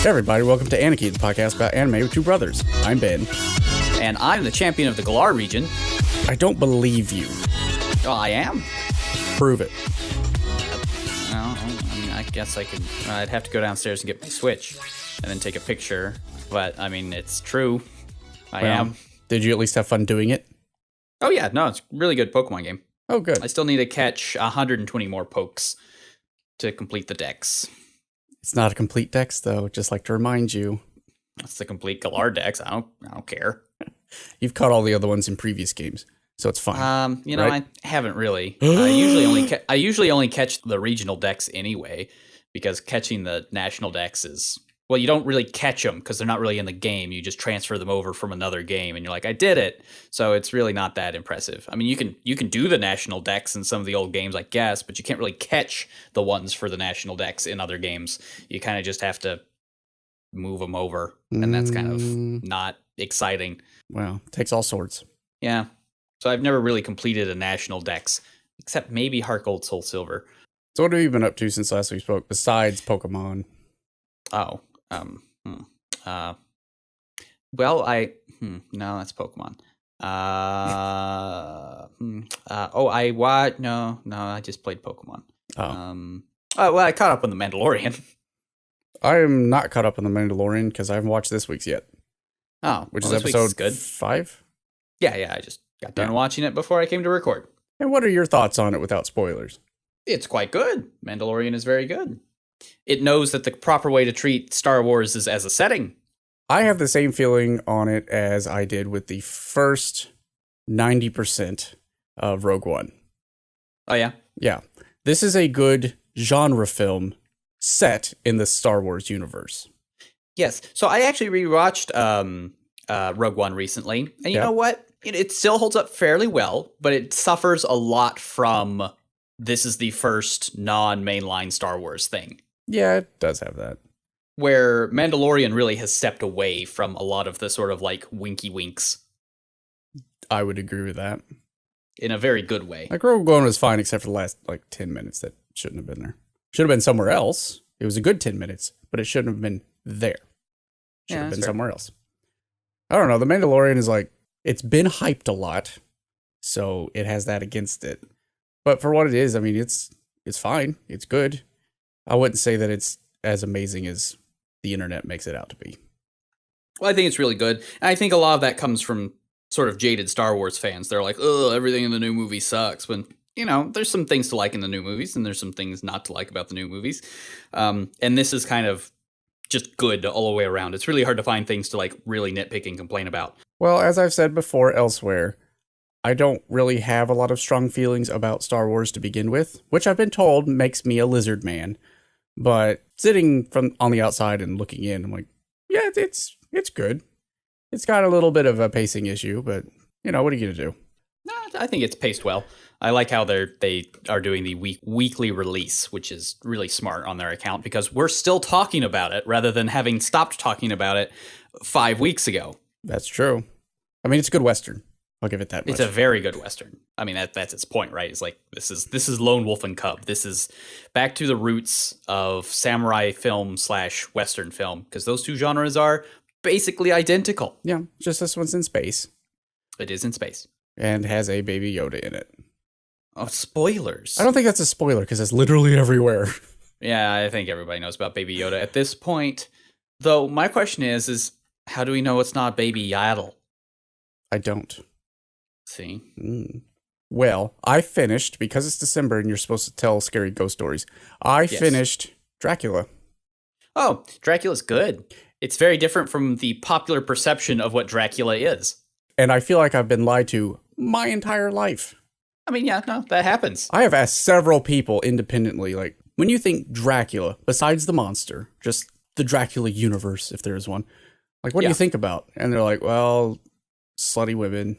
Hey everybody, welcome to Aniki, the podcast about anime with two brothers. I'm Ben. And I'm the champion of the Galar region. I don't believe you. Oh, I am? Prove it. Well, I mean, I guess I could. I'd have to go downstairs and get my Switch and then take a picture. But, I mean, it's true. I am. Did you at least have fun doing it? Oh, yeah. No, it's a really good Pokemon game. Oh, good. I still need to catch 120 more pokes to complete the dex. It's not a complete dex, though, just like to remind you. That's the complete Galar dex. I don't care. You've caught all the other ones in previous games, so it's fine. I haven't really. I usually only catch the regional decks anyway, because catching the national decks is, well, you don't really catch them because they're not really in the game. You just transfer them over from another game, and you're like, I did it. So it's really not that impressive. I mean, you can do the national decks in some of the old games, I guess, but you can't really catch the ones for the national decks in other games. You kind of just have to move them over, and that's kind of not exciting. Well, takes all sorts. Yeah. So I've never really completed a national dex, except maybe Heart Gold Soul Silver. So what have you been up to since last we spoke, besides Pokemon? Oh, well, no, that's Pokemon. I just played Pokemon. Well, I caught up on the Mandalorian. I am not caught up on the Mandalorian because I haven't watched this week's yet. Oh, which is episode 5? Yeah, I just got done watching it before I came to record. And what are your thoughts on it without spoilers? It's quite good. Mandalorian is very good. It knows that the proper way to treat Star Wars is as a setting. I have the same feeling on it as I did with the first 90% of Rogue One. Oh, yeah? Yeah. This is a good genre film set in the Star Wars universe. Yes. So I actually rewatched Rogue One recently. And you know what? It still holds up fairly well, but it suffers a lot from this is the first non-mainline Star Wars thing. Yeah, it does have that. Where Mandalorian really has stepped away from a lot of the sort of like winky winks. I would agree with that. In a very good way. Like Rogue One was fine except for the last 10 minutes that shouldn't have been there. Should have been somewhere else. It was a good 10 minutes, but it shouldn't have been there. Should have been somewhere else. I don't know. The Mandalorian is it's been hyped a lot, so it has that against it. But for what it is, I mean, it's fine. It's good. I wouldn't say that it's as amazing as the internet makes it out to be. Well, I think it's really good. And I think a lot of that comes from sort of jaded Star Wars fans. They're like, oh, everything in the new movie sucks. When, there's some things to like in the new movies, and there's some things not to like about the new movies. And this is kind of just good all the way around. It's really hard to find things to really nitpick and complain about. Well, as I've said before elsewhere, I don't really have a lot of strong feelings about Star Wars to begin with, which I've been told makes me a lizard man. But sitting on the outside and looking in, I'm like, yeah, it's good. It's got a little bit of a pacing issue, but what are you gonna do? No, I think it's paced well. I like how they are doing the weekly release, which is really smart on their account because we're still talking about it rather than having stopped talking about it 5 weeks ago. That's true. I mean, it's a good Western. I'll give it that much. It's a very good Western. I mean, that's its point, right? It's like, this is Lone Wolf and Cub. This is back to the roots of samurai film / Western film, because those two genres are basically identical. Yeah, just this one's in space. It is in space. And has a Baby Yoda in it. Oh, spoilers. I don't think that's a spoiler, because it's literally everywhere. Yeah, I think everybody knows about Baby Yoda at this point. Though, my question is how do we know it's not Baby Yaddle? I don't. See? Well, I finished, because it's December and you're supposed to tell scary ghost stories, I finished Dracula. Oh, Dracula's good. It's very different from the popular perception of what Dracula is. And I feel like I've been lied to my entire life. I mean, yeah, no, that happens. I have asked several people independently, when you think Dracula, besides the monster, just the Dracula universe, if there is one, what do you think about? And they're like, well, slutty women.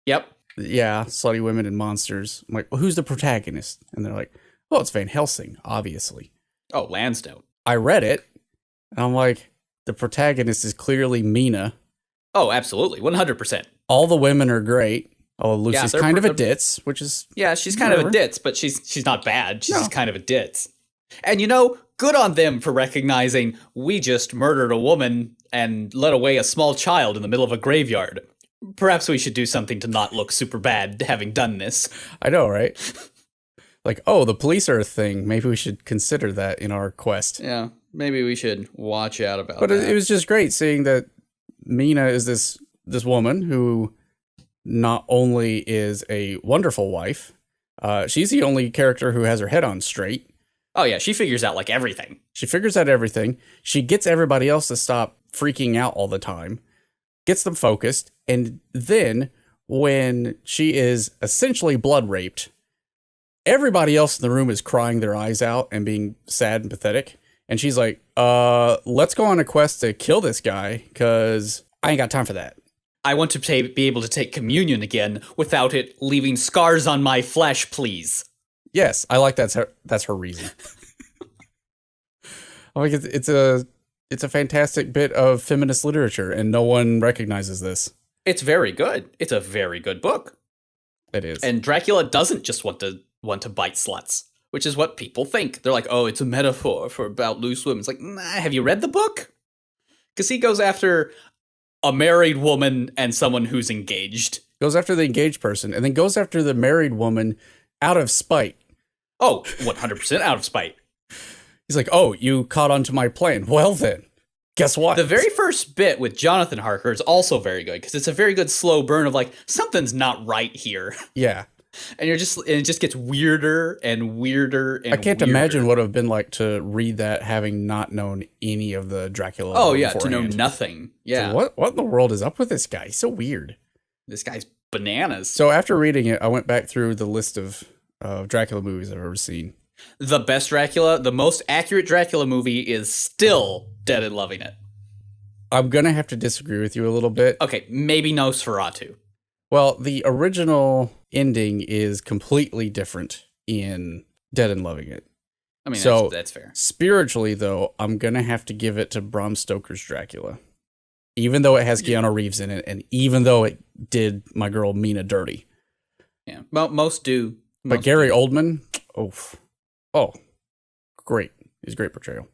Yep. Yeah, slutty women and monsters. I'm like, well, who's the protagonist? And they're like, well, it's Van Helsing, obviously. Oh, Lansdowne. I read it, and I'm like, the protagonist is clearly Mina. Oh, absolutely. 100%. All the women are great. Oh, Lucy's kind of a ditz, which is... Yeah, she's kind of a ditz, but she's not bad. She's just kind of a ditz. And good on them for recognizing we just murdered a woman and led away a small child in the middle of a graveyard. Perhaps we should do something to not look super bad having done this. I know, right? Like, oh, the police are a thing. Maybe we should consider that in our quest. Yeah, maybe we should watch out about that. But it was just great seeing that Mina is this woman who not only is a wonderful wife, she's the only character who has her head on straight. Oh, yeah, she figures out, like, everything. She figures out everything. She gets everybody else to stop freaking out all the time, gets them focused, and then when she is essentially blood raped, everybody else in the room is crying their eyes out and being sad and pathetic. And she's like, let's go on a quest to kill this guy, because I ain't got time for that. I want to be able to take communion again without it leaving scars on my flesh, please. Yes, I like that's her reason. I think it's a fantastic bit of feminist literature, and no one recognizes this. It's very good. It's a very good book. It is. And Dracula doesn't just want to bite sluts, which is what people think. They're like, oh, it's a metaphor for about loose women. It's like, nah, have you read the book? Because he goes after a married woman and someone who's engaged. Goes after the engaged person, and then goes after the married woman out of spite. Oh, 100% out of spite. He's like, oh, you caught on to my plan. Well then, guess what? The very first bit with Jonathan Harker is also very good, because it's a very good slow burn of like, something's not right here. Yeah. And it just gets weirder and weirder and I can't weirder. imagine what it would have been like to read that having not known any of the Dracula. Oh, yeah, beforehand. to know nothing. Yeah. So what in the world is up with this guy? He's so weird. This guy's bananas. So after reading it, I went back through the list of Dracula movies I've ever seen. The best Dracula, the most accurate Dracula movie is still Dead and Loving It. I'm going to have to disagree with you a little bit. Okay, maybe Nosferatu. Well, the original ending is completely different in Dead and Loving It. I mean, so, that's fair. Spiritually, though, I'm going to have to give it to Bram Stoker's Dracula. Even though it has Keanu Reeves in it, and even though it did my girl Mina dirty. Yeah, most do. But Gary Oldman, great. He's a great portrayal.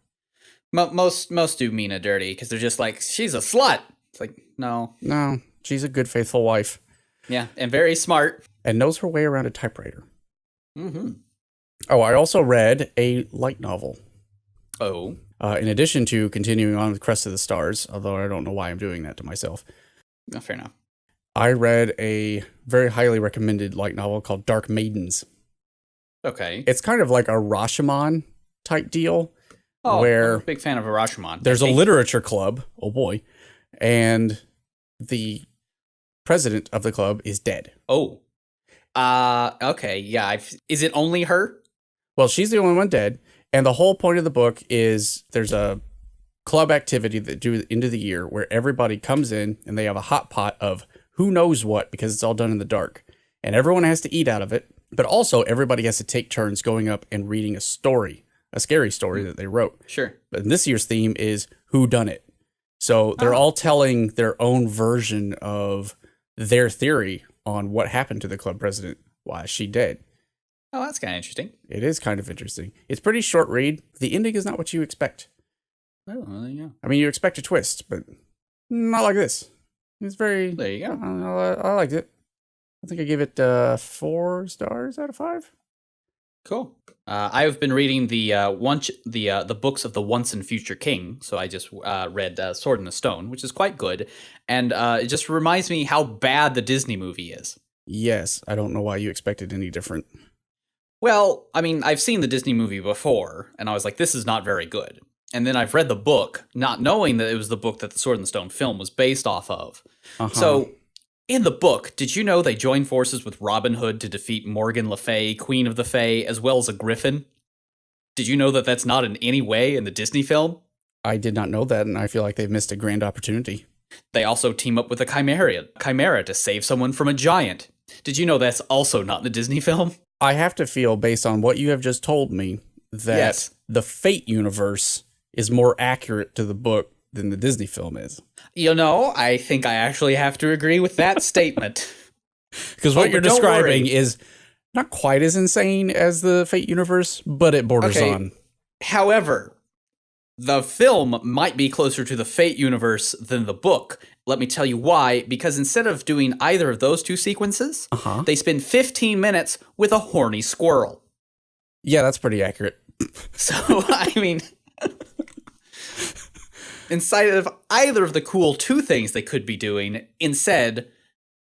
Most do Mina dirty, because they're just like, she's a slut. It's like, no. No, she's a good, faithful wife. Yeah, and very smart. And knows her way around a typewriter. Mm-hmm. Oh, I also read a light novel. Oh. In addition to continuing on with Crest of the Stars, although I don't know why I'm doing that to myself. No, fair enough. I read a very highly recommended light novel called Dark Maidens. Okay. It's kind of like a Rashomon type deal. Oh, where I'm a big fan of a Rashomon. There's a literature club. Oh boy. And the president of the club is dead. Oh. Okay. Yeah. Is it only her? Well, she's the only one dead. And the whole point of the book is there's a club activity that do into the year where everybody comes in and they have a hot pot of who knows what, because it's all done in the dark. And everyone has to eat out of it. But also everybody has to take turns going up and reading a story, a scary story that they wrote. Sure. But this year's theme is who done it. So they're all telling their own version of their theory on what happened to the club president. Why is she dead? Oh, that's kind of interesting. It is kind of interesting. It's pretty short read. The ending is not what you expect. Oh, well, there you go. I mean, you expect a twist, but not like this. It's very... There you go. I liked it. I think I gave it 4 stars out of 5. Cool. I've been reading the books of the Once and Future King, so I just read Sword in the Stone, which is quite good, and it just reminds me how bad the Disney movie is. Yes, I don't know why you expected any different. Well, I mean, I've seen the Disney movie before, and I was like, this is not very good. And then I've read the book, not knowing that it was the book that the Sword in the Stone film was based off of. Uh-huh. So, in the book, did you know they joined forces with Robin Hood to defeat Morgan Le Fay, Queen of the Fae, as well as a griffin? Did you know that that's not in any way in the Disney film? I did not know that, and I feel like they've missed a grand opportunity. They also team up with a chimera to save someone from a giant. Did you know that's also not in the Disney film? I have to feel, based on what you have just told me, that the Fate universe is more accurate to the book than the Disney film is. You know, I think I actually have to agree with that statement. Because what you're describing is not quite as insane as the Fate universe, but it borders on. However, the film might be closer to the Fate universe than the book. Let me tell you why. Because instead of doing either of those two sequences, they spend 15 minutes with a horny squirrel. Yeah, that's pretty accurate. So, I mean, inside of either of the cool two things they could be doing, instead,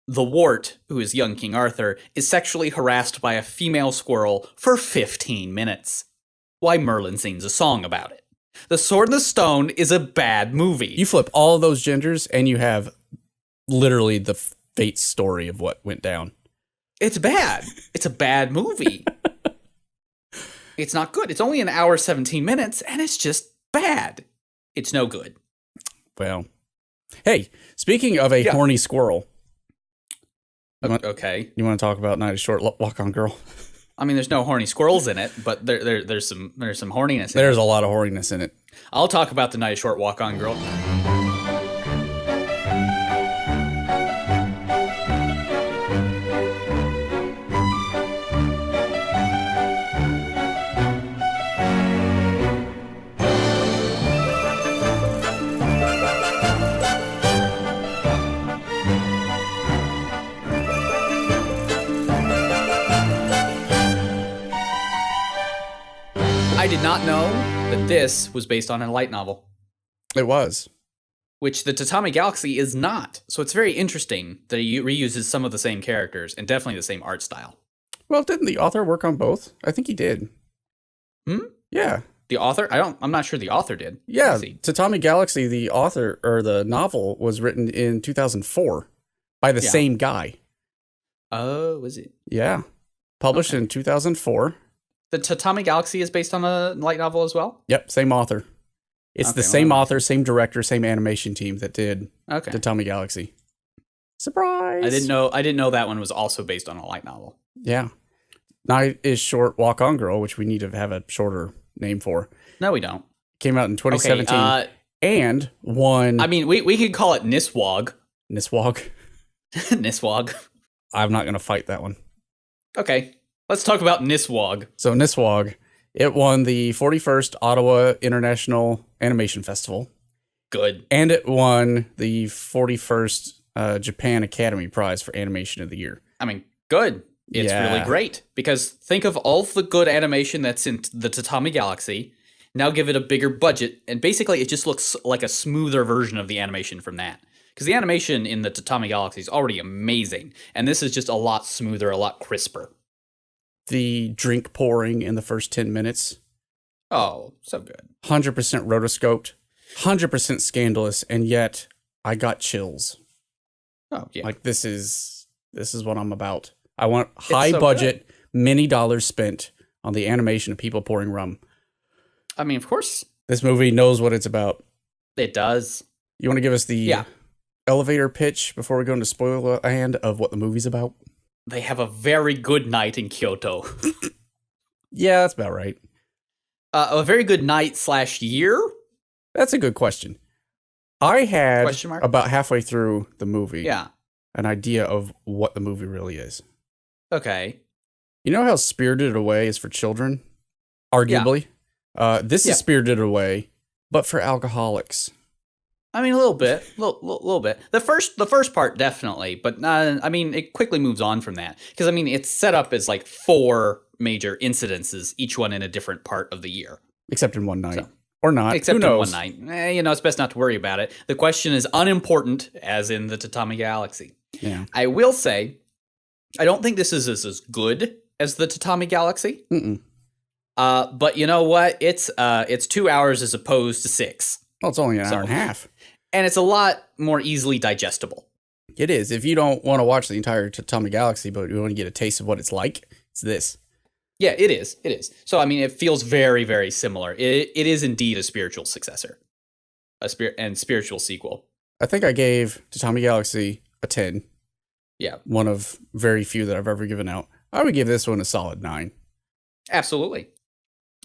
the wart, who is young King Arthur, is sexually harassed by a female squirrel for 15 minutes. Why Merlin sings a song about it. The Sword and the Stone is a bad movie. You flip all of those genders, and you have literally the Fate story of what went down. It's bad. It's a bad movie. It's not good. It's only an hour, 17 minutes, and it's just bad. It's no good. Well, hey, speaking of a horny squirrel. Okay. You want to talk about Night of Short Walk-On Girl? I mean, there's no horny squirrels in it, but there's some horniness in it. There's a lot of horniness in it. I'll talk about the Night of Short Walk-On Girl. I did not know that this was based on a light novel. It was. Which the Tatami Galaxy is not. So it's very interesting that he reuses some of the same characters and definitely the same art style. Well, didn't the author work on both? I think he did. Yeah. The author? I'm not sure the author did. Yeah. Tatami Galaxy, the author or the novel was written in 2004 by the same guy. Oh, was it? Yeah. Published in 2004. The Tatami Galaxy is based on a light novel as well? Yep, same author. It's the same author, same director, same animation team that did Tatami Galaxy. Surprise! I didn't know that one was also based on a light novel. Yeah. Night is Short Walk-On Girl, which we need to have a shorter name for. No, we don't. Came out in 2017 and won... I mean, we could call it Niswag. Niswag? Niswag. I'm not going to fight that one. Okay. Let's talk about Niswag. So Niswag, it won the 41st Ottawa International Animation Festival. Good. And it won the 41st Japan Academy Prize for Animation of the Year. I mean, good. It's really great. Because think of all the good animation that's in the Tatami Galaxy. Now give it a bigger budget. And basically, it just looks like a smoother version of the animation from that. Because the animation in the Tatami Galaxy is already amazing. And this is just a lot smoother, a lot crisper. The drink pouring in the first 10 minutes. Oh, so good. 100% rotoscoped, 100% scandalous, and yet I got chills. Oh, yeah. Like this is what I'm about. I want high budget, many dollars spent on the animation of people pouring rum. I mean, of course. This movie knows what it's about. It does. You want to give us the elevator pitch before we go into spoiler land of what the movie's about? They have a very good night in Kyoto. Yeah, that's about right. A very good night / year? That's a good question. I had, about halfway through the movie, an idea of what the movie really is. Okay. You know how Spirited Away is for children? Arguably. Yeah. This is Spirited Away, but for alcoholics. I mean, a little bit, little bit. The first part definitely, but I mean, it quickly moves on from that because I mean, it's set up as like 4 major incidences, each one in a different part of the year, except in one night, or not. Except in one night. It's best not to worry about it. The question is unimportant, as in the Tatami Galaxy. Yeah, I will say, I don't think this is as good as the Tatami Galaxy. But you know what? It's 2 hours as opposed to 6. Well, it's only an hour and a half. And it's a lot more easily digestible. It is. If you don't want to watch the entire Tatami Galaxy, but you want to get a taste of what it's like, it's this. Yeah, it is. It is. So, I mean, it feels very, very similar. It is indeed a spiritual successor. And spiritual sequel. I think I gave Tatami Galaxy a 10. Yeah. One of very few that I've ever given out. I would give this one a solid 9. Absolutely.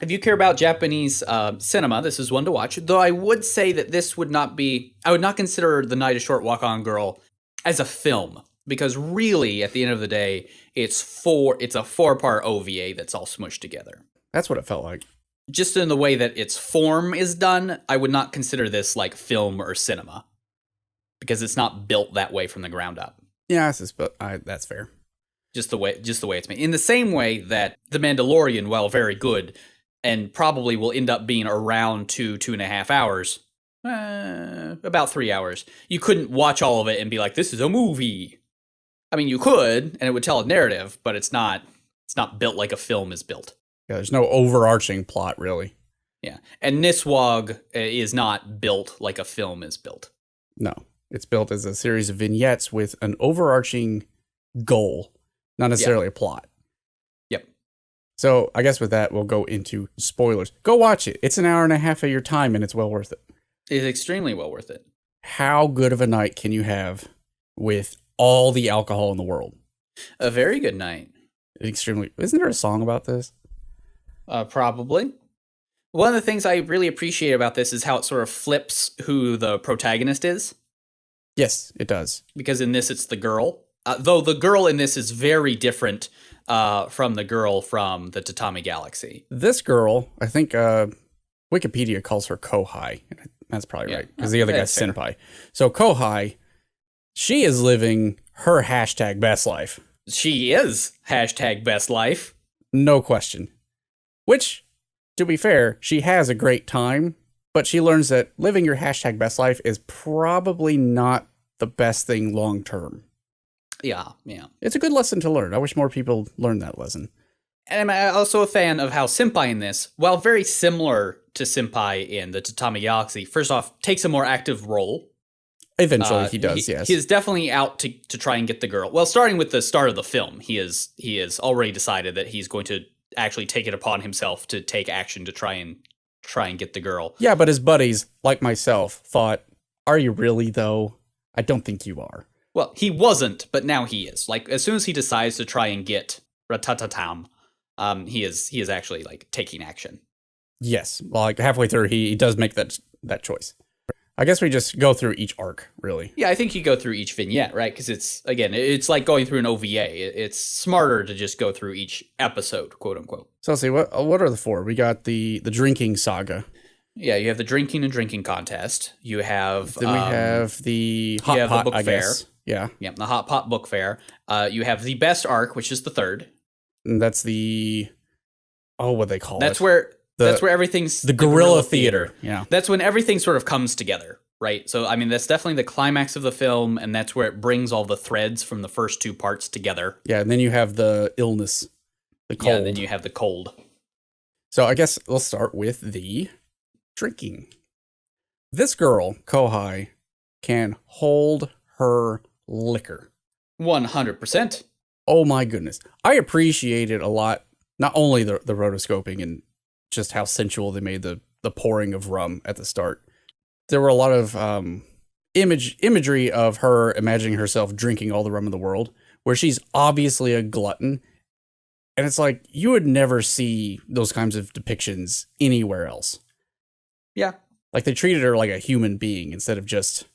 If you care about Japanese cinema, this is one to watch. Though I would say that this would not be... I would not consider The Night of Short Walk-On Girl as a film. Because really, at the end of the day, it's a 4-part OVA that's all smushed together. That's what it felt like. just in the way that its form is done, I would not consider this like film or cinema because it's not built that way from the ground up. Yeah, that's fair. Just the way it's made. In the same way that The Mandalorian, while very good, and probably will end up being around 2.5 hours, about 3 hours, you couldn't watch all of it and be like, this is a movie. I mean, you could, and it would tell a narrative, but it's not built like a film is built. Yeah, there's no overarching plot, really. Yeah, and Niswag is not built like a film is built. No, it's built as a series of vignettes with an overarching goal, not necessarily a plot. Yep. So I guess with that, we'll go into spoilers. Go watch it. It's an hour and a half of your time, and it's well worth it. It's extremely well worth it. How good of a night can you have with all the alcohol in the world? A very good night. Extremely. Isn't there a song about this? Probably. One of the things I really appreciate about this is how it sort of flips who the protagonist is. Yes, it does. Because in this, it's the girl. Though the girl in this is very different from the girl from the Tatami Galaxy. This girl, I think Wikipedia calls her Kohai. That's probably right, because the other guy's Senpai. So Kohai, she is living her hashtag best life. She is hashtag best life. No question. Which, to be fair, she has a great time, but she learns that living your hashtag best life is probably not the best thing long term. Yeah. It's a good lesson to learn. I wish more people learned that lesson. And I'm also a fan of how Senpai in this, while very similar to Senpai in the Tatami Galaxy, first off, takes a more active role. Eventually he does, yes. He is definitely out to try and get the girl. Well, starting with the start of the film, he is already decided that he's going to actually take it upon himself to take action to try and get the girl. Yeah, but his buddies, like myself, thought, are you really, though? I don't think you are. Well, he wasn't, but now he is. Like, as soon as he decides to try and get Ratatatam, he is actually, like, taking action. Yes. Well, like, halfway through, he does make that choice. I guess we just go through each arc, really. Yeah, I think you go through each vignette, right? Because it's like going through an OVA. It's smarter to just go through each episode, quote unquote. So let's see, what are the four? We got the drinking saga. Yeah, you have the drinking and drinking contest. You have then we have the hot pot, the book fair. Guess. Yeah, the hot pot book fair. You have the best arc, which is the third. And that's the what they call that's it. That's where everything's the guerrilla theater. Yeah. That's when everything sort of comes together, right? So, I mean, that's definitely the climax of the film, and that's where it brings all the threads from the first two parts together. Yeah, and then you have the illness, the cold. Yeah, and then you have the cold. So, I guess let's start with the drinking. This girl, Kohai, can hold her liquor. 100%. Oh my goodness. I appreciated a lot, not only the rotoscoping and just how sensual they made the pouring of rum at the start. There were a lot of imagery of her imagining herself drinking all the rum in the world, where she's obviously a glutton. And it's like, you would never see those kinds of depictions anywhere else. Yeah. Like, they treated her like a human being instead of just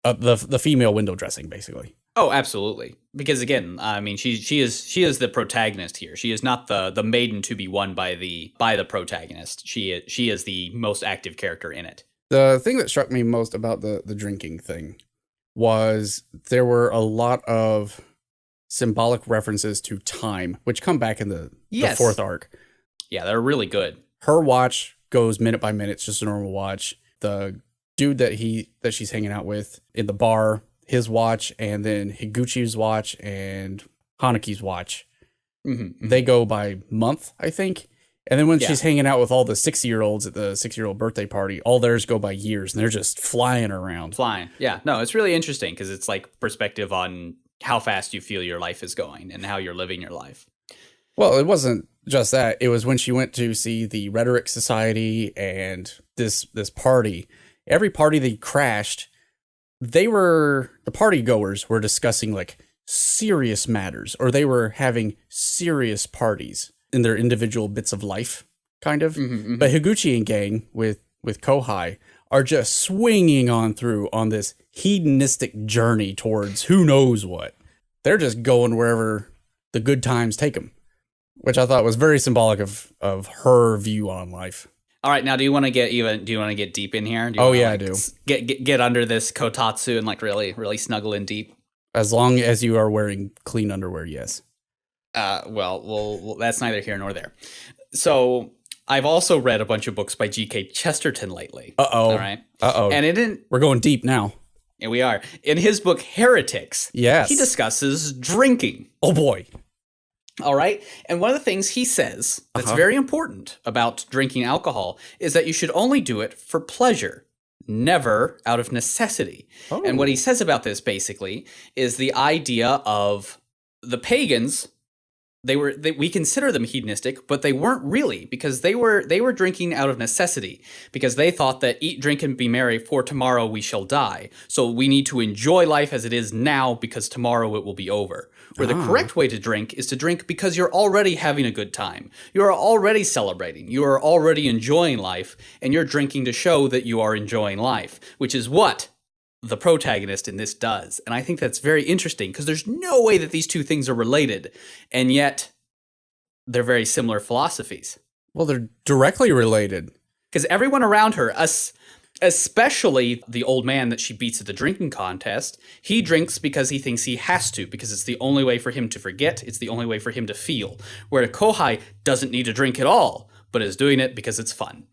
the female window dressing, basically. Oh, absolutely. Because again, I mean, she is the protagonist here. She is not the maiden to be won by the protagonist. She is the most active character in it. The thing that struck me most about the drinking thing was there were a lot of symbolic references to time, which come back in the fourth arc. Yeah, they're really good. Her watch goes minute by minute. It's just a normal watch. The dude that she's hanging out with in the bar, his watch, and then Higuchi's watch and Hanaki's watch. Mm-hmm. They go by month, I think. And then when she's hanging out with all the 6-year-olds at the 6-year-old birthday party, all theirs go by years, and they're just flying around. Yeah. No, it's really interesting because it's like perspective on how fast you feel your life is going and how you're living your life. Well, it wasn't just that. It was when she went to see the Rhetoric Society and this party. Every party they crashed, the party goers were discussing like serious matters, or they were having serious parties in their individual bits of life, kind of. Mm-hmm. But Higuchi and gang with Kohai are just swinging on through on this hedonistic journey towards who knows what. They're just going wherever the good times take them. which I thought was very symbolic of her view on life. All right, now do you want to get deep in here? I do. Get under this kotatsu and like really snuggle in deep. As long as you are wearing clean underwear, yes. Well, that's neither here nor there. So I've also read a bunch of books by G.K. Chesterton lately. All right. And we're going deep now. Yeah, we are. In his book Heretics, yes, he discusses drinking. Oh boy. All right. And one of the things he says that's very important about drinking alcohol is that you should only do it for pleasure, never out of necessity. Oh. And what he says about this basically is the idea of the pagans. We consider them hedonistic, but they weren't really, because they were drinking out of necessity, because they thought that eat, drink, and be merry, for tomorrow we shall die. So we need to enjoy life as it is now, because tomorrow it will be over. Where the correct way to drink is to drink because you're already having a good time. You are already celebrating. You are already enjoying life, and you're drinking to show that you are enjoying life, which is what the protagonist in this does. And I think that's very interesting, because there's no way that these two things are related, and yet they're very similar philosophies. Well, they're directly related. Because everyone around her, especially the old man that she beats at the drinking contest, he drinks because he thinks he has to, because it's the only way for him to forget, it's the only way for him to feel. Where Kohai doesn't need to drink at all, but is doing it because it's fun.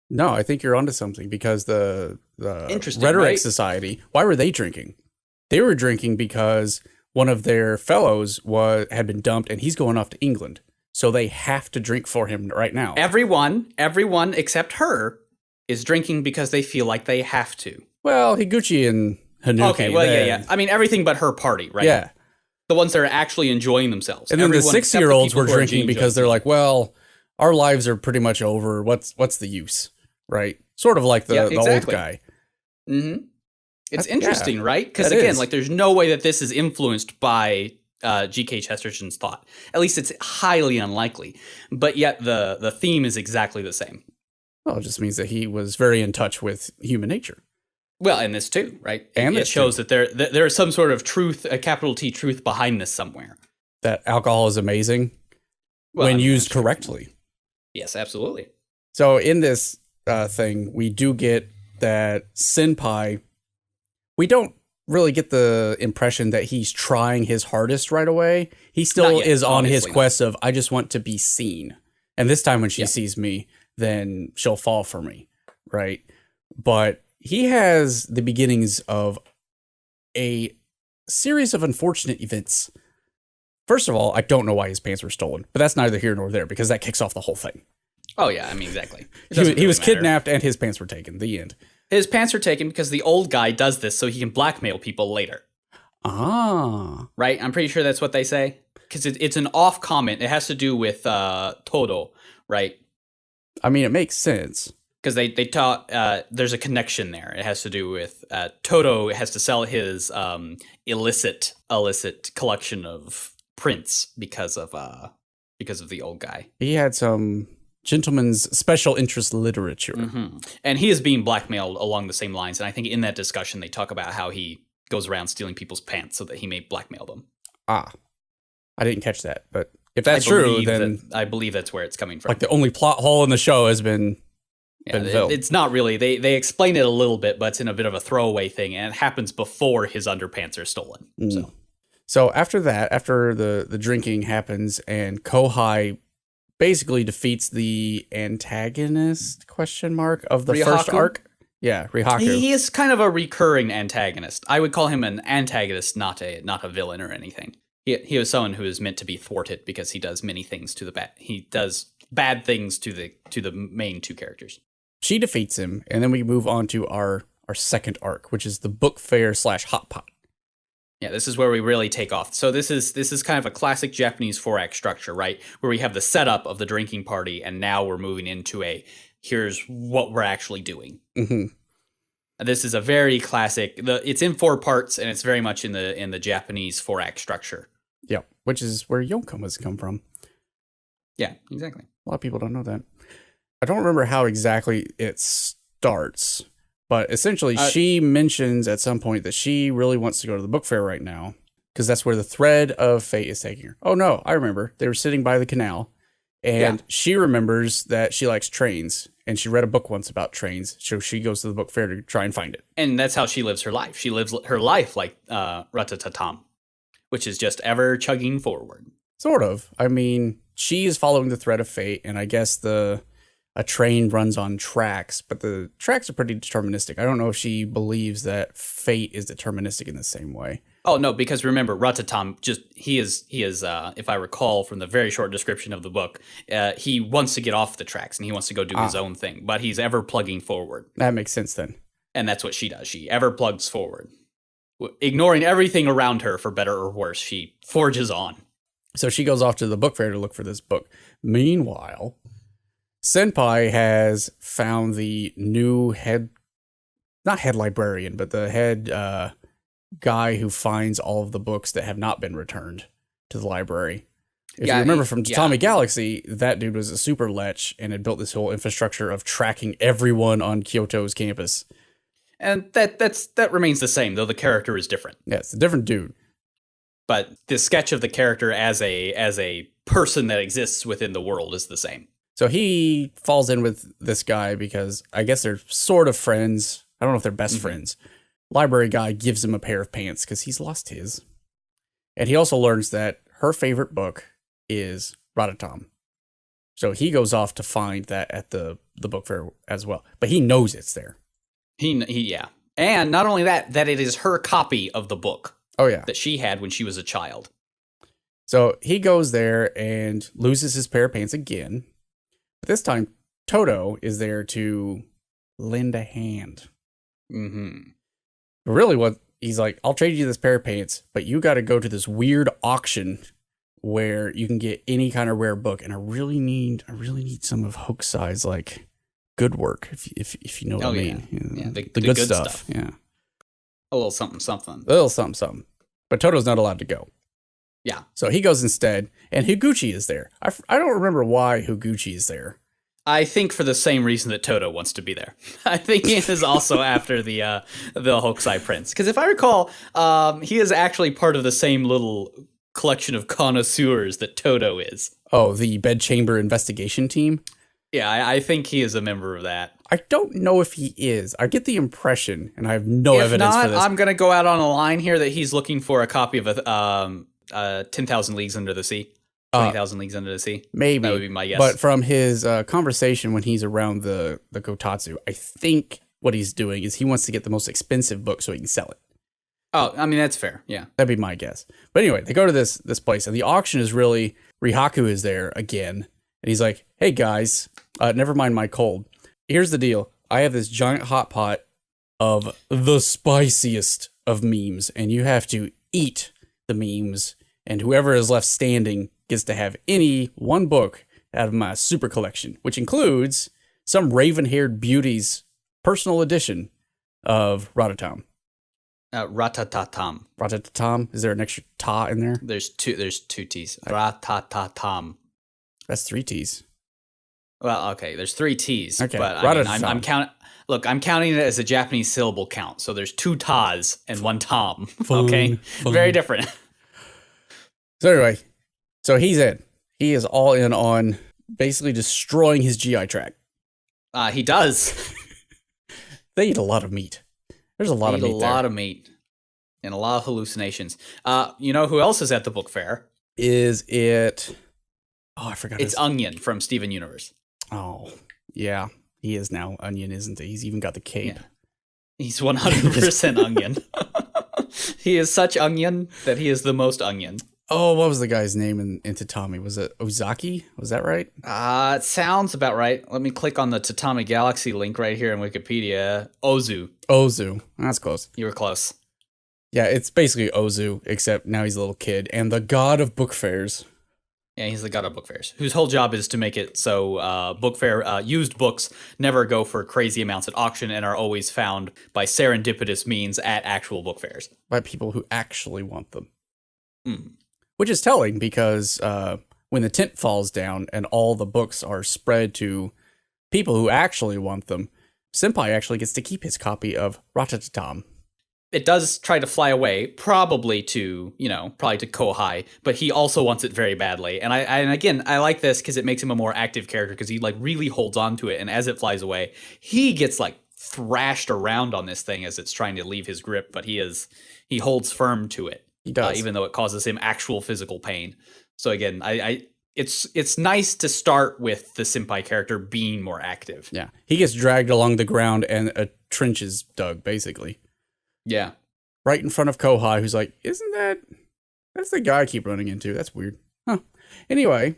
No, I think you're onto something, because the Rhetoric right? Society, why were they drinking? They were drinking because one of their fellows had been dumped, and he's going off to England. So they have to drink for him right now. Everyone except her is drinking because they feel like they have to. Well, Higuchi and Hanuki. Okay, well, yeah. I mean, everything but her party, right? Yeah. The ones that are actually enjoying themselves. And then the 6-year-olds were drinking because they're like, well, our lives are pretty much over. What's the use? Right? Sort of like the old guy. Mm-hmm. It's interesting, right? Because again, like, there's no way that this is influenced by G.K. Chesterton's thought. At least it's highly unlikely. But yet the theme is exactly the same. Well, it just means that he was very in touch with human nature. Well, and this too, right? And it shows that there is some sort of truth, a capital T truth behind this somewhere. That alcohol is amazing when used correctly. Yes, absolutely. So in this thing, we do get that Senpai. We don't really get the impression that he's trying his hardest right away. He still is on his quest of, I just want to be seen. And this time when she sees me, then she'll fall for me, right? But he has the beginnings of a series of unfortunate events. First of all, I don't know why his pants were stolen, but that's neither here nor there, because that kicks off the whole thing. Oh, yeah, I mean, exactly. He was kidnapped and his pants were taken. The end. His pants are taken because the old guy does this so he can blackmail people later. Ah. Right? I'm pretty sure that's what they say. Because it's an off comment. It has to do with Todo, right? I mean, it makes sense. Because they taught, there's a connection there. It has to do with Todo has to sell his illicit collection of prints because of the old guy. He had some gentleman's special interest literature. Mm-hmm. And he is being blackmailed along the same lines. And I think in that discussion, they talk about how he goes around stealing people's pants so that he may blackmail them. Ah, I didn't catch that. But if that's true, then I believe that's where it's coming from. Like the only plot hole in the show has been filled. It's not really. They explain it a little bit, but it's in a bit of a throwaway thing. And it happens before his underpants are stolen. So after that, after the drinking happens and Kohai basically defeats the antagonist of the Ryohaku? first arc. Yeah, Ryohaku. He is kind of a recurring antagonist. I would call him an antagonist, not a villain or anything. He was someone who is meant to be thwarted because he does many things to the bad. He does bad things to the main two characters. She defeats him, and then we move on to our second arc, which is the book fair / hot pot. Yeah, this is where we really take off. So this is kind of a classic Japanese 4-act structure, right? Where we have the setup of the drinking party, and now we're moving into here's what we're actually doing. Mm-hmm. This is a very classic. It's in 4 parts, and it's very much in the Japanese 4-act structure. Yeah, which is where yokomas come from. Yeah, exactly. A lot of people don't know that. I don't remember how exactly it starts. But essentially, she mentions at some point that she really wants to go to the book fair right now. because that's where the thread of fate is taking her. Oh no, I remember. They were sitting by the canal, and she remembers that she likes trains, and she read a book once about trains, so she goes to the book fair to try and find it. And that's how she lives her life. She lives her life like Ratatatam, which is just ever chugging forward. Sort of. I mean, she is following the thread of fate, and I guess a train runs on tracks, but the tracks are pretty deterministic. I don't know if she believes that fate is deterministic in the same way. Oh no, because remember, Ratatam he is if I recall from the very short description of the book, he wants to get off the tracks and he wants to go do his own thing, but he's ever plugging forward. That makes sense then. And that's what she does. She ever plugs forward. Ignoring everything around her, for better or worse, she forges on. So she goes off to the book fair to look for this book. Meanwhile, Senpai has found the new not head librarian, but the head guy who finds all of the books that have not been returned to the library. If you remember from Tatami Galaxy, that dude was a super lech and had built this whole infrastructure of tracking everyone on Kyoto's campus. And that remains the same, though the character is different. Yeah, it's a different dude. But the sketch of the character as a person that exists within the world is the same. So he falls in with this guy because I guess they're sort of friends. I don't know if they're best friends. Library guy gives him a pair of pants because he's lost his. And he also learns that her favorite book is Ratatam. So he goes off to find that at the book fair as well. But he knows it's there. Yeah. And not only that it is her copy of the book. Oh, yeah. That she had when she was a child. So he goes there and loses his pair of pants again. But this time, Toto is there to lend a hand. Mm-hmm. But really what he's like, I'll trade you this pair of pants, but you got to go to this weird auction where you can get any kind of rare book. And I really need some of Hokusai's like good work, if you know what I mean. Yeah, the good stuff. Yeah. A little something, something. A little something, something. But Toto's not allowed to go. Yeah. So he goes instead, and Higuchi is there. I don't remember why Higuchi is there. I think for the same reason that Toto wants to be there. I think he is also after the Hokusai Prince. Because if I recall, he is actually part of the same little collection of connoisseurs that Toto is. Oh, the bedchamber investigation team? Yeah, I think he is a member of that. I don't know if he is. I get the impression, and I have no evidence for this. I'm going to go out on a line here that he's looking for a copy of 10,000 Leagues Under the Sea. 20,000 Leagues Under the Sea. Maybe. That would be my guess. But from his conversation when he's around the Kotatsu, I think what he's doing is he wants to get the most expensive book so he can sell it. Oh, I mean, that's fair. Yeah. That'd be my guess. But anyway, they go to this place, and the auction is really, Rihaku is there again. And he's like, hey, guys, never mind my cold. Here's the deal. I have this giant hot pot of the spiciest of memes, and you have to eat the memes, and whoever is left standing gets to have any one book out of my super collection, which includes some raven-haired beauty's personal edition of Ratatam. Ratatatam. Ratatatam. Is there an extra ta in there? There's two T's. Ratatatam. That's 3 T's. Well, okay, there's 3 T's. Okay, but I'm counting. Look, I'm counting it as a Japanese syllable count. So there's 2 tas and 1 tom. Okay, very different. So anyway, so he's in. He is all in on basically destroying his GI tract. He does. They eat a lot of meat. There's a lot of meat. A lot of meat and a lot of hallucinations. You know who else is at the book fair? Is it? Oh, I forgot. It's Onion from Steven Universe. Oh, yeah. He is now Onion, isn't he? He's even got the cape. Yeah. He's 100% Onion. He is such Onion that he is the most Onion. Oh, what was the guy's name in Tatami? Was it Ozaki? Was that right? It sounds about right. Let me click on the Tatami Galaxy link right here in Wikipedia. Ozu. That's close. You were close. Yeah, it's basically Ozu, except now he's a little kid and the god of book fairs. Yeah, he's the god of book fairs, whose whole job is to make it so book fair used books never go for crazy amounts at auction and are always found by serendipitous means at actual book fairs. By people who actually want them. Mm. Which is telling because when the tent falls down and all the books are spread to people who actually want them, Senpai actually gets to keep his copy of Ratatatam. it does try to fly away, probably to Kohai, but he also wants it very badly. And again, I like this because it makes him a more active character because he like really holds on to it. And as it flies away, he gets like thrashed around on this thing as it's trying to leave his grip, but he holds firm to it. He does, even though it causes him actual physical pain. So again, it's nice to start with the senpai character being more active. Yeah, he gets dragged along the ground and a trench is dug, basically. Yeah. Right in front of Kohai, who's like, that's the guy I keep running into. That's weird. Huh. Anyway,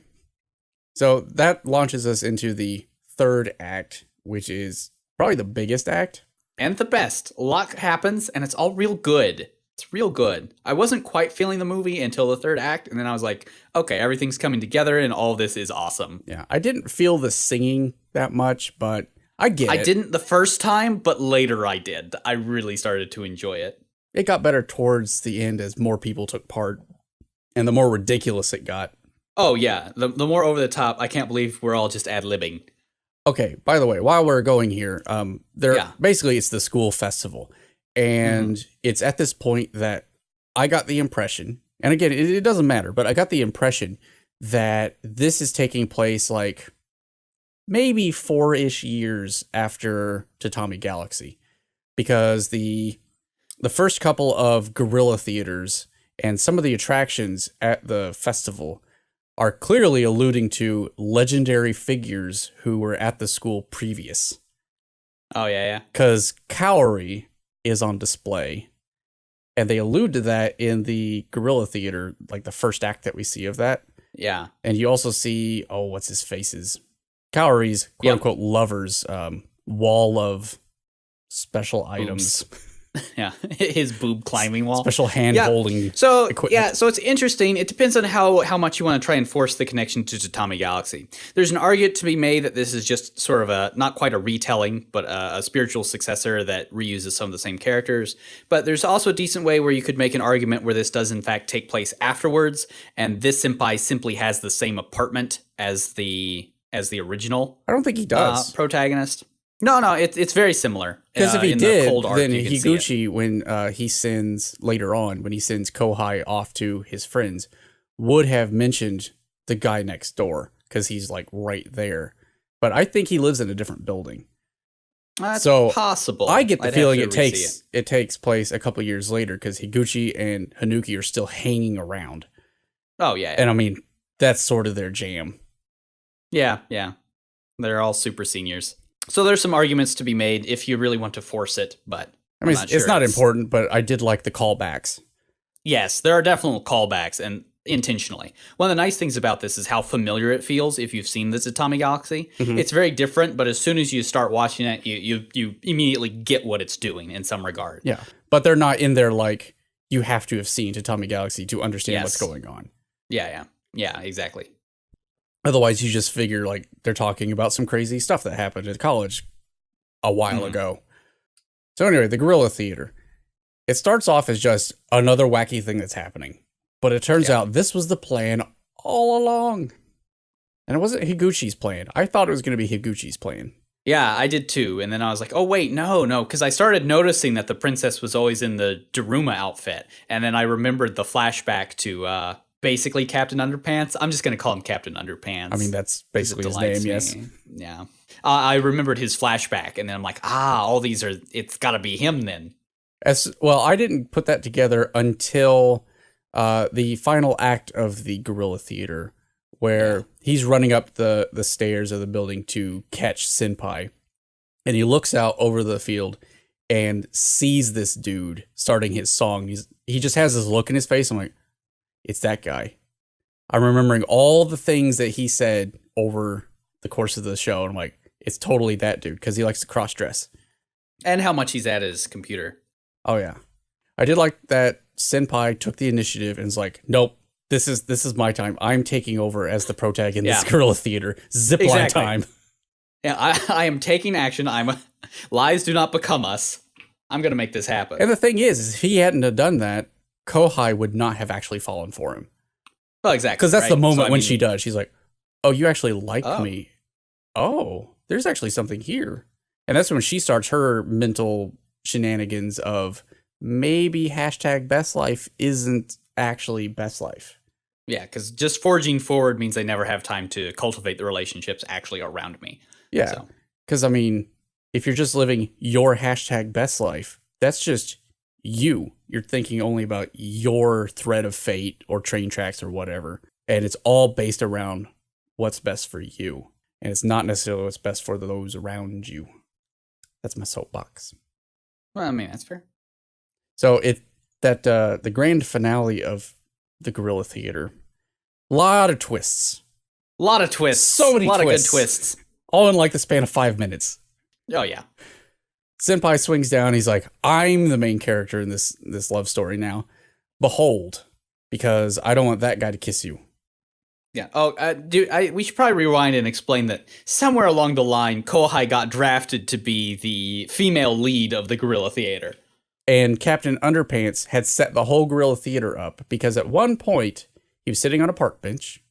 so that launches us into the third act, which is probably the biggest act. And the best. A lot happens, and it's all real good. It's real good. I wasn't quite feeling the movie until the third act, and then I was like, okay, everything's coming together, and all this is awesome. Yeah, I didn't feel the singing that much, but I get it. I didn't the first time, but later I did. I really started to enjoy it. It got better towards the end as more people took part, and the more ridiculous it got. Oh, yeah. The more over the top, I can't believe we're all just ad-libbing. Okay, by the way, while we're going here, basically it's the school festival. And it's at this point that I got the impression, and again, it doesn't matter, but I got the impression that this is taking place like maybe 4-ish years after Tatami Galaxy, because the first couple of guerrilla theaters and some of the attractions at the festival are clearly alluding to legendary figures who were at the school previous. Oh, yeah. Because Kaori is on display, and they allude to that in the guerrilla theater, like the first act that we see of that. Yeah. And you also see, what's his face's? Kaori's quote-unquote lovers wall of special items. Yeah, his boob climbing wall. Special hand-holding equipment. Yeah, so it's interesting. It depends on how much you want to try and force the connection to Tatami Galaxy. There's an argument to be made that this is just sort of a, not quite a retelling, but a spiritual successor that reuses some of the same characters. But there's also a decent way where you could make an argument where this does in fact take place afterwards, and this senpai simply has the same apartment as the original. I don't think he does. Protagonist. No, it's very similar. Because if he did, then Higuchi, when he sends later on, when he sends Kohai off to his friends, would have mentioned the guy next door because he's like right there. But I think he lives in a different building. That's so possible. I get the feeling it takes place a couple years later because Higuchi and Hanuki are still hanging around. Oh yeah, and I mean that's sort of their jam. Yeah, they're all super seniors. So there's some arguments to be made if you really want to force it, but I mean, it's not important, but I did like the callbacks. Yes, there are definitely callbacks, and intentionally. One of the nice things about this is how familiar it feels if you've seen the Tatami Galaxy. Mm-hmm. It's very different, but as soon as you start watching it, you immediately get what it's doing in some regard. Yeah, but they're not in there like you have to have seen Tatami Galaxy to understand what's going on. Yeah, exactly. Otherwise, you just figure like they're talking about some crazy stuff that happened at college a while ago. So anyway, the guerrilla theater. It starts off as just another wacky thing that's happening. But it turns out this was the plan all along. And it wasn't Higuchi's plan. I thought it was going to be Higuchi's plan. Yeah, I did too. And then I was like, oh, wait, no. Because I started noticing that the princess was always in the Daruma outfit. And then I remembered the flashback to... basically Captain Underpants. I'm just going to call him Captain Underpants. I mean, that's basically his name, yes. Yeah. I remembered his flashback, and then I'm like, all these are, it's got to be him then. Well, I didn't put that together until the final act of the guerrilla theater, where he's running up the stairs of the building to catch Senpai, and he looks out over the field and sees this dude starting his song. He just has this look in his face. I'm like, it's that guy. I'm remembering all the things that he said over the course of the show. And I'm like, it's totally that dude because he likes to cross dress. And how much he's at his computer. Oh, yeah. I did like that Senpai took the initiative and was like, nope, this is my time. I'm taking over as the protagonist in this guerrilla theater. Zipline time. Yeah, I am taking action. Lies do not become us. I'm going to make this happen. And the thing is if he hadn't have done that, Kohai would not have actually fallen for him. Well, exactly. Because that's the moment when she does. She's like, oh, you actually like me. Oh, there's actually something here. And that's when she starts her mental shenanigans of maybe hashtag best life isn't actually best life. Yeah, because just forging forward means they never have time to cultivate the relationships actually around me. Yeah, because I mean, if you're just living your hashtag best life, that's just you. You're thinking only about your thread of fate or train tracks or whatever. And it's all based around what's best for you. And it's not necessarily what's best for those around you. That's my soapbox. Well, I mean, that's fair. So the grand finale of the Guerrilla Theater, a lot of twists. A lot of twists. So many twists. A lot of good twists. All in like the span of 5 minutes. Oh, yeah. Senpai swings down. He's like, I'm the main character in this love story now. Behold, because I don't want that guy to kiss you. Yeah. Oh, dude, we should probably rewind and explain that somewhere along the line, Kohai got drafted to be the female lead of the Guerrilla Theater. And Captain Underpants had set the whole Guerrilla Theater up because at one point he was sitting on a park bench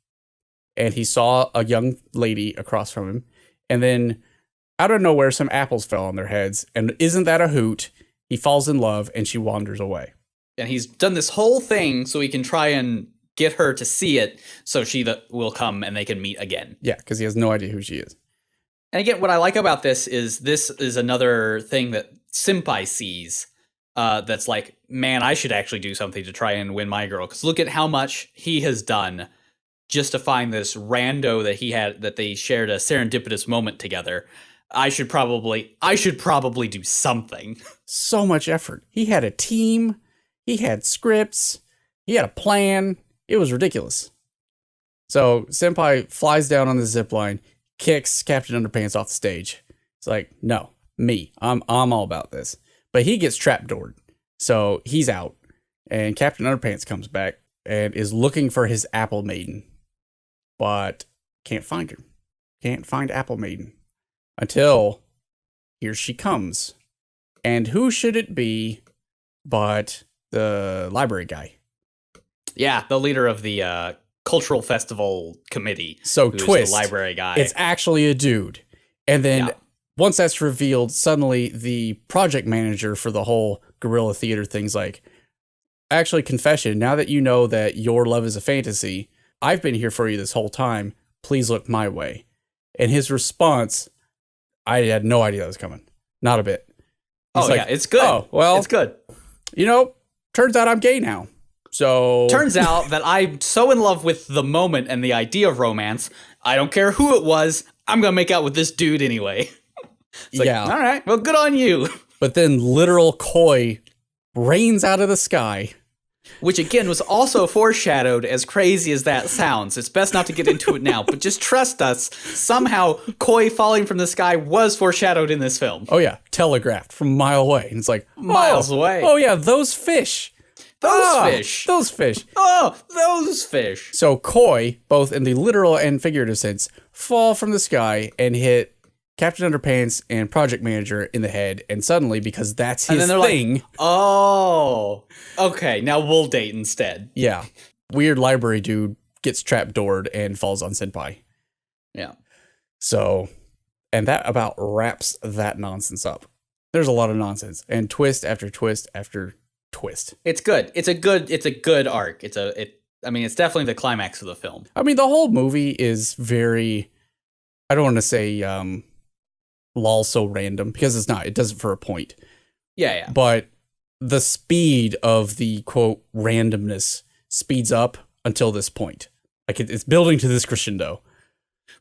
and he saw a young lady across from him. And then out of nowhere, some apples fell on their heads. And isn't that a hoot? He falls in love and she wanders away. And he's done this whole thing so he can try and get her to see it so she will come and they can meet again. Yeah, because he has no idea who she is. And again, what I like about this is another thing that Senpai sees that's like, man, I should actually do something to try and win my girl. Because look at how much he has done just to find this rando that they shared a serendipitous moment together. I should probably do something. So much effort. He had a team. He had scripts. He had a plan. It was ridiculous. So Senpai flies down on the zip line, kicks Captain Underpants off the stage. It's like, no, me. I'm all about this. But he gets trapdoored. So he's out. And Captain Underpants comes back and is looking for his Apple Maiden. But can't find her. Can't find Apple Maiden. Until here she comes. And who should it be but the library guy? Yeah, the leader of the cultural festival committee. So twist, the library guy. It's actually a dude. And then once that's revealed, suddenly the project manager for the whole Guerrilla Theater thing's like, actually, confession, now that you know that your love is a fantasy, I've been here for you this whole time. Please look my way. And his response, I had no idea that was coming. Not a bit. He's like, it's good. Oh, well, it's good. Turns out I'm gay now. So turns out that I'm so in love with the moment and the idea of romance, I don't care who it was, I'm going to make out with this dude anyway. It's like, all right, well, good on you. But then literal koi rains out of the sky. Which, again, was also foreshadowed, as crazy as that sounds. It's best not to get into it now, but just trust us. Somehow, koi falling from the sky was foreshadowed in this film. Oh, yeah. Telegraphed from a mile away. And it's like, miles away. Oh, yeah, those fish. Those fish. Oh, those fish. So koi, both in the literal and figurative sense, fall from the sky and hit Captain Underpants and Project Manager in the head. And suddenly, because that's his thing. Like, oh, okay. Now we'll date instead. Yeah. Weird library dude gets trapdoored and falls on Senpai. Yeah. So, and that about wraps that nonsense up. There's a lot of nonsense and twist after twist after twist. It's good. It's a good arc. It's definitely the climax of the film. I mean, the whole movie is very, I don't want to say lol so random, because it's not. It does it for a point. Yeah. But the speed of the quote randomness speeds up until this point. Like it's building to this crescendo.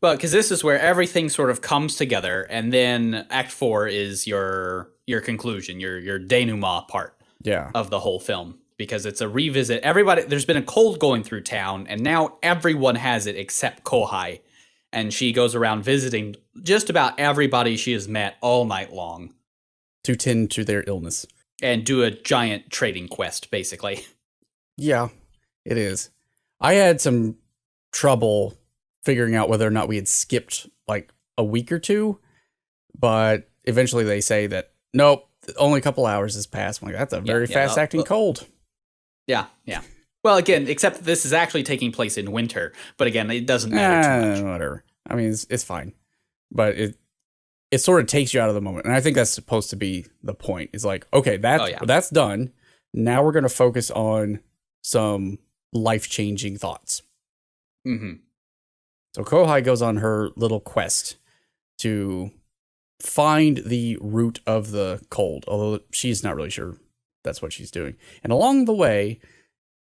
Well, because this is where everything sort of comes together, and then Act 4 is your conclusion, your denouement part. Yeah. Of the whole film, because it's a revisit. There's been a cold going through town, and now everyone has it except Kohai, and she goes around visiting just about everybody she has met all night long to tend to their illness and do a giant trading quest, basically. Yeah, it is. I had some trouble figuring out whether or not we had skipped like a week or two, but eventually they say that nope. Only a couple hours has passed. I'm like, that's a very fast-acting cold. Yeah. Well, again, except this is actually taking place in winter. But again, it doesn't matter too much. Whatever. I mean, it's fine. But it sort of takes you out of the moment. And I think that's supposed to be the point. It's like, okay, that's done. Now we're going to focus on some life-changing thoughts. Mm-hmm. So Kohai goes on her little quest to find the root of the cold, although she's not really sure that's what she's doing. And along the way,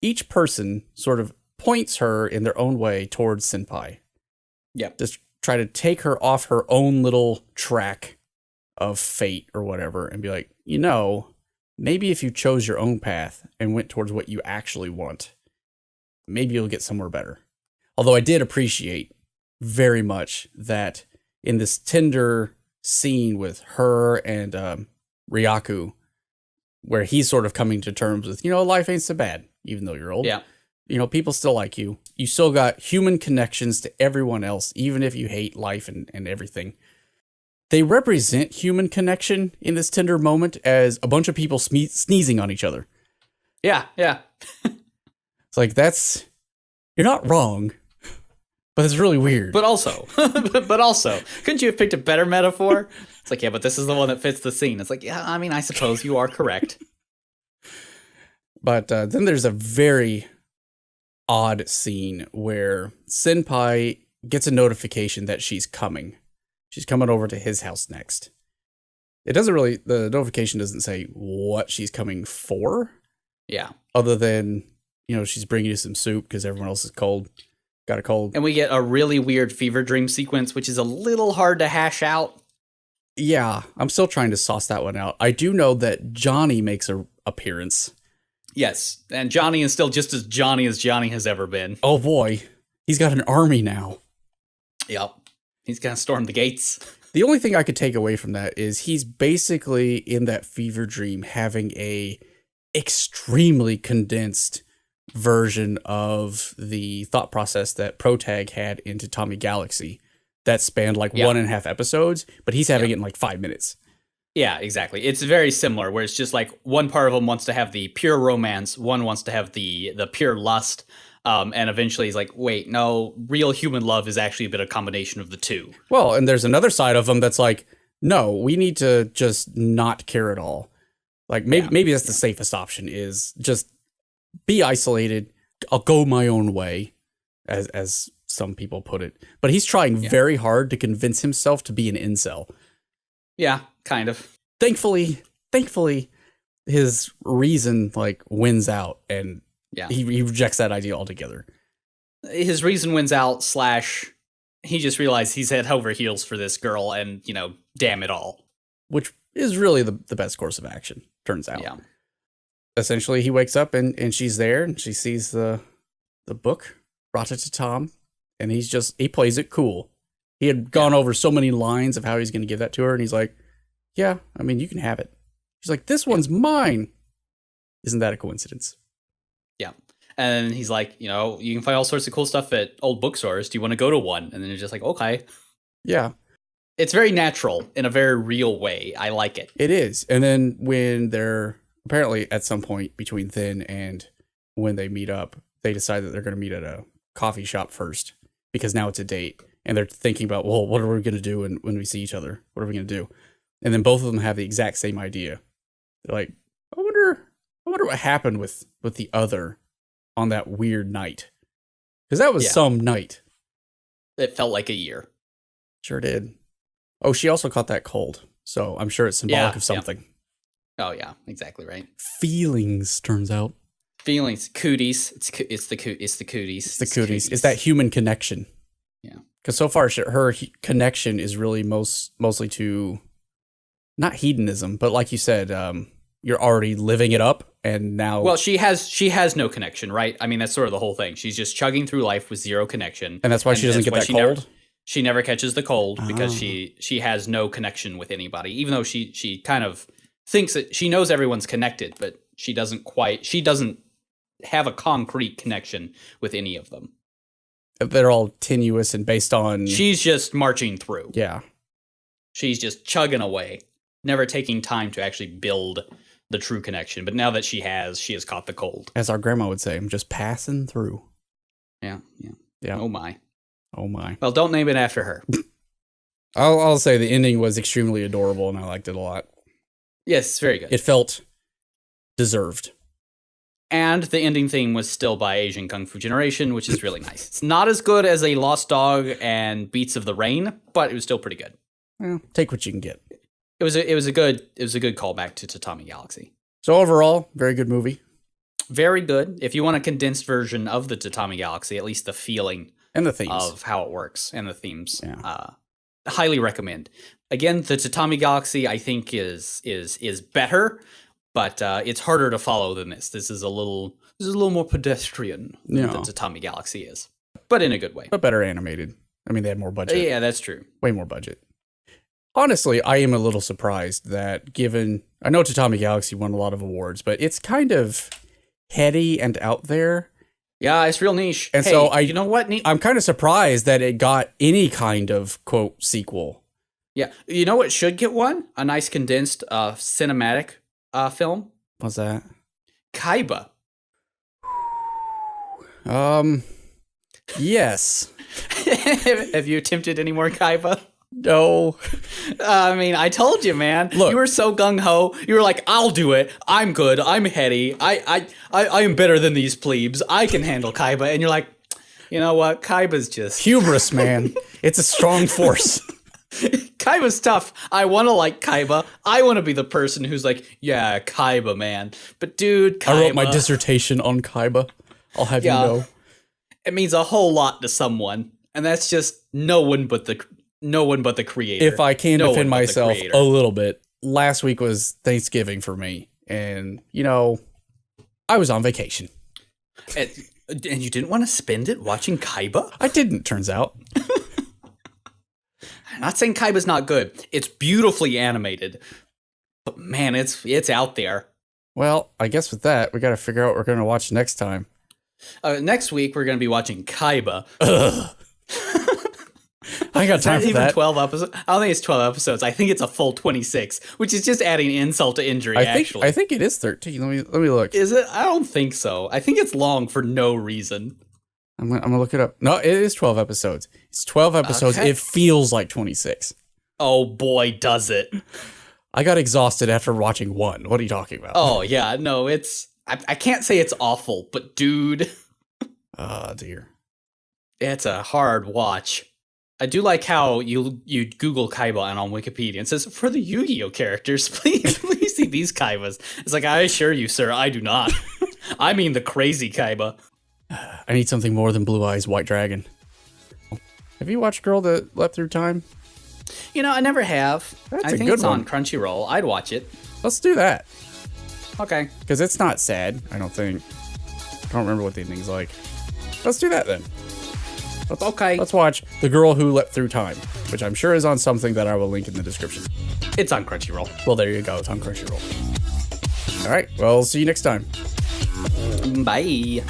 each person sort of points her in their own way towards Senpai. Yep. Just try to take her off her own little track of fate or whatever and be like, maybe if you chose your own path and went towards what you actually want, maybe you'll get somewhere better. Although I did appreciate very much that in this tender scene with her and Ryaku, where he's sort of coming to terms with, life ain't so bad, even though you're old. Yeah. People still like you. You still got human connections to everyone else, even if you hate life and everything. They represent human connection in this tender moment as a bunch of people sneezing on each other. Yeah, yeah. It's like, you're not wrong, but it's really weird. But also, couldn't you have picked a better metaphor? It's like, yeah, but this is the one that fits the scene. It's like, yeah, I mean, I suppose you are correct. But then there's a very odd scene where Senpai gets a notification that she's coming. She's coming over to his house next. The notification doesn't say what she's coming for. Yeah. Other than, she's bringing you some soup because everyone else is cold. Got a cold. And we get a really weird fever dream sequence, which is a little hard to hash out. Yeah, I'm still trying to sauce that one out. I do know that Johnny makes an appearance. Yes, and Johnny is still just as Johnny has ever been. Oh boy, he's got an army now. Yep, he's gonna storm the gates. The only thing I could take away from that is he's basically in that fever dream having a extremely condensed version of the thought process that Protag had into Tatami Galaxy that spanned 1.5 episodes, but he's having it in 5 minutes. Yeah, exactly. It's very similar, where it's just one part of him wants to have the pure romance, one wants to have the pure lust, and eventually he's like, wait, no, real human love is actually a bit of a combination of the two. Well, and there's another side of him that's like, no, we need to just not care at all. Maybe that's the safest option, is just be isolated. I'll go my own way, as some people put it. But he's trying very hard to convince himself to be an incel. Yeah, kind of. Thankfully, his reason wins out, and he rejects that idea altogether. His reason wins out / he just realized he's head over heels for this girl, and damn it all. Which is really the best course of action, turns out. Yeah. Essentially, he wakes up and she's there, and she sees the book, Ratatatam, and he plays it cool. He had gone over so many lines of how he's going to give that to her, and he's like, yeah, I mean, you can have it. She's like, this one's mine. Isn't that a coincidence? Yeah. And he's like, you can find all sorts of cool stuff at old bookstores. Do you want to go to one? And then you're just like, okay. Yeah. It's very natural in a very real way. I like it. It is. And then when they're apparently at some point between then and when they meet up, they decide that they're going to meet at a coffee shop first because now it's a date. And they're thinking about, well, what are we going to do when we see each other? What are we going to do? And then both of them have the exact same idea. They're like, I wonder what happened with the other on that weird night. Because that was some night. It felt like a year. Sure did. Oh, she also caught that cold. So I'm sure it's symbolic of something. Yeah. Oh, yeah, exactly right. Feelings, turns out. Feelings. Cooties. It's the cooties. It's the cooties. It's that human connection. Yeah. Because so far, her connection is really mostly to, not hedonism, but like you said, you're already living it up, and now... Well, she has no connection, right? I mean, that's sort of the whole thing. She's just chugging through life with zero connection. And that's why she doesn't get that cold? She never catches the cold because she has no connection with anybody, even though she kind of thinks that she knows everyone's connected, but she doesn't have a concrete connection with any of them. They're all tenuous and based on... She's just marching through. Yeah. She's just chugging away, never taking time to actually build the true connection. But now that she has caught the cold. As our grandma would say, I'm just passing through. Yeah. Yeah. Oh my. Oh my. Well, don't name it after her. I'll say the ending was extremely adorable, and I liked it a lot. Yes, very good. It felt deserved. And the ending theme was still by Asian Kung Fu Generation, which is really nice. It's not as good as a Lost Dog and Beats of the Rain, but it was still pretty good. Well, take what you can get. It was a good callback to Tatami Galaxy. So overall, very good movie. Very good. If you want a condensed version of the Tatami Galaxy, at least the feeling and the themes of how it works and the themes, highly recommend. Again, the Tatami Galaxy I think is better, but it's harder to follow than this. This is a little more pedestrian than the Tatami Galaxy is, but in a good way. But better animated. I mean, they had more budget. Yeah, that's true. Way more budget. Honestly, I am a little surprised that I know Tatami Galaxy won a lot of awards, but it's kind of heady and out there. Yeah, it's real niche. And hey, so you know what? I'm kind of surprised that it got any kind of quote sequel. Yeah, you know what should get one? A nice condensed cinematic film. What's that? Kaiba. Yes. Have you attempted any more Kaiba? No. I mean, I told you, man. Look, you were so gung-ho. You were like, I'll do it. I'm good. I'm heady. I am better than these plebes. I can handle Kaiba. And you're like, you know what? Kaiba's just... hubris, man. It's a strong force. Kaiba's tough. I want to like Kaiba. I want to be the person who's like, yeah, Kaiba, man. But dude, Kaiba... I wrote my dissertation on Kaiba. I'll have you know. It means a whole lot to someone. And that's just no one but the creator. If I can defend myself a little bit, last week was Thanksgiving for me. And, I was on vacation. And you didn't want to spend it watching Kaiba? I didn't, turns out. I'm not saying Kaiba's not good. It's beautifully animated. But man, it's out there. Well, I guess with that, we got to figure out what we're going to watch next time. Next week, we're going to be watching Kaiba. Ugh. I ain't got time for that. 12 episodes. I don't think it's 12 episodes. I think it's a full 26, which is just adding insult to injury. I think it is 13. Let me look. Is it? I don't think so. I think it's long for no reason. I'm gonna look it up. No, it is 12 episodes. It's 12 episodes. Okay. It feels like 26. Oh boy, does it! I got exhausted after watching one. What are you talking about? Oh yeah, no, it's. I can't say it's awful, but dude. Oh dear. It's a hard watch. I do like how you Google Kaiba and on Wikipedia and it says, for the Yu-Gi-Oh characters, please see these Kaibas. It's like, I assure you, sir, I do not. I mean the crazy Kaiba. I need something more than Blue Eyes White Dragon. Have you watched Girl That Leapt Through Time? I never have. That's I think it's on Crunchyroll. I'd watch it. Let's do that. Okay. Because it's not sad, I don't think. I don't remember what the ending's like. Let's do that then. Let's watch The Girl Who Leapt Through Time, which I'm sure is on something that I will link in the description. It's on Crunchyroll. Well, there you go. It's on Crunchyroll. All right. Well, see you next time. Bye.